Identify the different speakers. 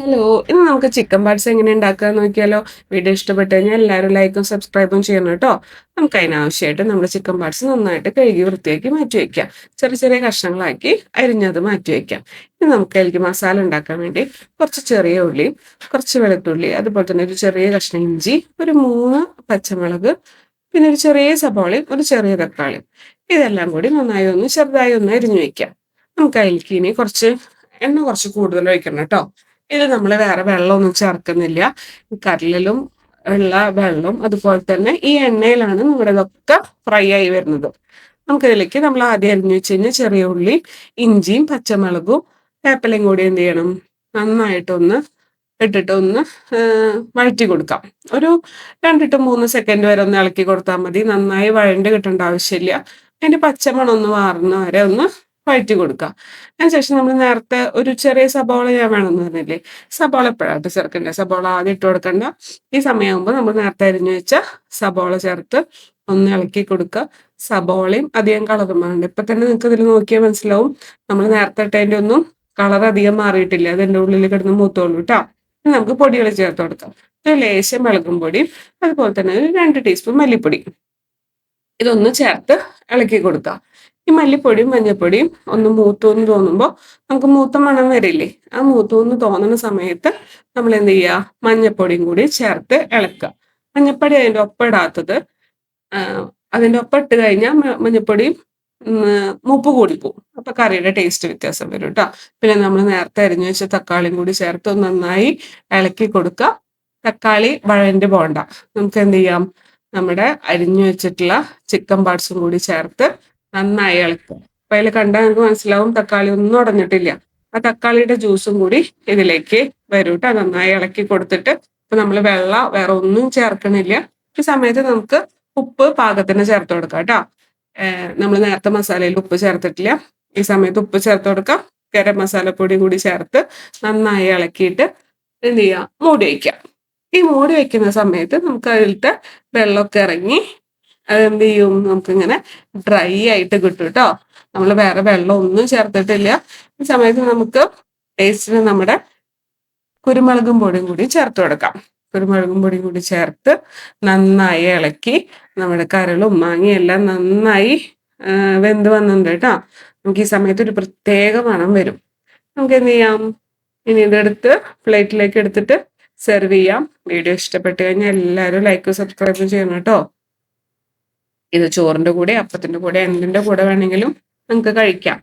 Speaker 1: Hello, ഇന്ന് നമുക്ക് chicken parts എങ്ങനെ ഉണ്ടാക്കാന്ന് നോക്കിയാലോ. വീഡിയോ ഇഷ്ടപ്പെട്ട് കഴിഞ്ഞാൽ എല്ലാവരും ലൈക്കും സബ്സ്ക്രൈബും ചെയ്യണം കേട്ടോ. നമുക്ക് അതിനാവശ്യമായിട്ട് നമ്മുടെ ചിക്കൻ പാർട്സ് നന്നായിട്ട് കഴുകി വൃത്തിയാക്കി മാറ്റി വയ്ക്കാം. ചെറിയ ചെറിയ കഷ്ണങ്ങളാക്കി അരിഞ്ഞത് മാറ്റി വയ്ക്കാം. ഇനി നമുക്ക് അതിലേക്ക് മസാല ഉണ്ടാക്കാൻ വേണ്ടി കുറച്ച് ചെറിയ ഉള്ളി, കുറച്ച് വെളുത്തുള്ളി, അതുപോലെ തന്നെ ഒരു ചെറിയ കഷ്ണം ഇഞ്ചി, ഒരു 3 പച്ചമുളക്, പിന്നെ ഒരു ചെറിയ സബോളയും ഒരു ചെറിയ തക്കാളിയും, ഇതെല്ലാം കൂടി നന്നായി ഒന്ന് ചെറുതായി ഒന്ന് അരിഞ്ഞു വയ്ക്കാം. നമുക്ക് അതിലേക്ക് ഇനി എണ്ണ കുറച്ച് കൂടുതൽ ഒഴിക്കണം കേട്ടോ. ഇത് നമ്മൾ വേറെ വെള്ളമൊന്നും ചേർക്കുന്നില്ല. കടലിലും ഉള്ള വെള്ളം അതുപോലെ തന്നെ ഈ എണ്ണയിലാണ് നമ്മുടെ ഇതൊക്കെ ഫ്രൈ ആയി വരുന്നത്. നമുക്കിതിലേക്ക് നമ്മൾ ആദ്യം അരിഞ്ഞു വെച്ച് കഴിഞ്ഞാൽ ചെറിയ ഉള്ളി, ഇഞ്ചിയും പച്ചമുളകും വേപ്പിലയും കൂടി എന്ത് ചെയ്യണം, നന്നായിട്ടൊന്ന് ഇട്ടിട്ട് ഒന്ന് വഴറ്റി കൊടുക്കാം. ഒരു 2 to 3 സെക്കൻഡ് വരെ ഒന്ന് ഇളക്കി കൊടുത്താൽ മതി. നന്നായി വഴണ്ട് കിട്ടേണ്ട ആവശ്യമില്ല. അതിന്റെ പച്ചമണം ഒന്ന് മാറുന്ന വരെ ഒന്ന് വഴറ്റി കൊടുക്കാം. അതിനുശേഷം നമ്മൾ നേരത്തെ ഒരു ചെറിയ സബോള ഞാൻ വേണമെന്ന് പറഞ്ഞില്ലേ, സബോള എപ്പോഴാണ് ചേർക്കണ്ടേ, സബോള ആദ്യം ഇട്ട് കൊടുക്കണ്ട. ഈ സമയമാകുമ്പോൾ നമ്മൾ നേരത്തെ അരിഞ്ഞു വെച്ച സബോള ചേർത്ത് ഒന്ന് ഇളക്കി കൊടുക്കുക. സബോളയും അധികം കളർ മാറണ്ട. ഇപ്പൊ തന്നെ നിങ്ങൾക്ക് ഇതിൽ നോക്കിയാൽ മനസ്സിലാവും നമ്മൾ നേരത്തെ ഇട്ടതിന്റെ ഒന്നും കളർ അധികം മാറിയിട്ടില്ല. അതിന്റെ ഉള്ളിൽ കിടന്ന് മൂത്തോളൂ കേട്ടോ. ഇനി നമുക്ക് പൊടികൾ ചേർത്ത് കൊടുക്കാം. ഒരു ലേശം മുളകും പൊടിയും അതുപോലെ തന്നെ ഒരു 2 ടീസ്പൂൺ മല്ലിപ്പൊടി, ഇതൊന്ന് ചേർത്ത് ഇളക്കി കൊടുക്കുക. ഈ മല്ലിപ്പൊടിയും മഞ്ഞൾപ്പൊടിയും ഒന്ന് മൂത്തോന്ന് തോന്നുമ്പോൾ, നമുക്ക് മൂത്ത മണം വരില്ലേ, ആ മൂത്തോന്ന് തോന്നുന്ന സമയത്ത് നമ്മൾ എന്ത് ചെയ്യുക, മഞ്ഞൾപ്പൊടിയും കൂടി ചേർത്ത് ഇളക്കുക. മഞ്ഞൾപ്പൊടി അതിൻ്റെ ഒപ്പം ഇടാത്തത്, അതിൻ്റെ ഒപ്പം ഇട്ട് കഴിഞ്ഞാൽ മഞ്ഞൾപ്പൊടിയും മൂപ്പ് കൂടിപ്പോവും. അപ്പൊ കറിയുടെ ടേസ്റ്റ് വ്യത്യാസം വരും കേട്ടോ. പിന്നെ നമ്മൾ നേരത്തെ അരിഞ്ഞു വെച്ച തക്കാളിയും കൂടി ചേർത്ത് നന്നായി ഇളക്കി കൊടുക്കുക. തക്കാളി വഴണ്ട് പോണ്ട. നമുക്ക് എന്ത് ചെയ്യാം, നമ്മുടെ അരിഞ്ഞു വെച്ചിട്ടുള്ള ചിക്കൻ പാർട്സും കൂടി ചേർത്ത് നന്നായി ഇളക്കുക. അപ്പൊ അതിൽ കണ്ടാൽ നമുക്ക് മനസ്സിലാവും തക്കാളി ഒന്നും ഉടഞ്ഞിട്ടില്ല. ആ തക്കാളിയുടെ ജ്യൂസും കൂടി ഇതിലേക്ക് വരും കേട്ടോ. നന്നായി ഇളക്കി കൊടുത്തിട്ട് ഇപ്പൊ നമ്മൾ വെള്ളം വേറെ ഒന്നും ചേർക്കണില്ല. ഈ സമയത്ത് നമുക്ക് ഉപ്പ് പാകത്തിന് ചേർത്ത് കൊടുക്കാം കേട്ടോ. നമ്മൾ നേരത്തെ മസാലയിൽ ഉപ്പ് ചേർത്തിട്ടില്ല. ഈ സമയത്ത് ഉപ്പ് ചേർത്ത് കൊടുക്കാം. ഗരം മസാലപ്പൊടി കൂടി ചേർത്ത് നന്നായി ഇളക്കിയിട്ട് എന്ത് ചെയ്യാം, മൂടി വയ്ക്കാം. ഈ മൂടി വെക്കുന്ന സമയത്ത് നമുക്ക് അതിലത്തെ വെള്ളമൊക്കെ ഇറങ്ങി അതെന്ത് ചെയ്യും, നമുക്കിങ്ങനെ ഡ്രൈ ആയിട്ട് കിട്ടും കേട്ടോ. നമ്മൾ വേറെ വെള്ളം ഒന്നും ചേർത്തിട്ടില്ല. ഈ സമയത്ത് നമുക്ക് ടേസ്റ്റിന് നമ്മുടെ കുരുമുളകും പൊടിയും കൂടി ചേർത്ത് കൊടുക്കാം. കുരുമുളകും പൊടിയും കൂടി ചേർത്ത് നന്നായി ഇളക്കി നമ്മുടെ കരളും മാങ്ങയും എല്ലാം നന്നായി വെന്ത് വന്നിട്ടുണ്ട് കേട്ടോ. നമുക്ക് ഈ സമയത്ത് ഒരു പ്രത്യേക മണം വരും. നമുക്ക് എന്ത് ചെയ്യാം, ഇനി ഇതെടുത്ത് പ്ലേറ്റിലേക്ക് എടുത്തിട്ട് സെർവ് ചെയ്യാം. വീഡിയോ ഇഷ്ടപ്പെട്ട് കഴിഞ്ഞാൽ എല്ലാവരും ലൈക്കും സബ്സ്ക്രൈബും ചെയ്യണം കേട്ടോ. ഇത് ചോറിന്റെ കൂടെ, അപ്പത്തിന്റെ കൂടെ, എന്തിന്റെ കൂടെ വേണമെങ്കിലും നമുക്ക് കഴിക്കാം.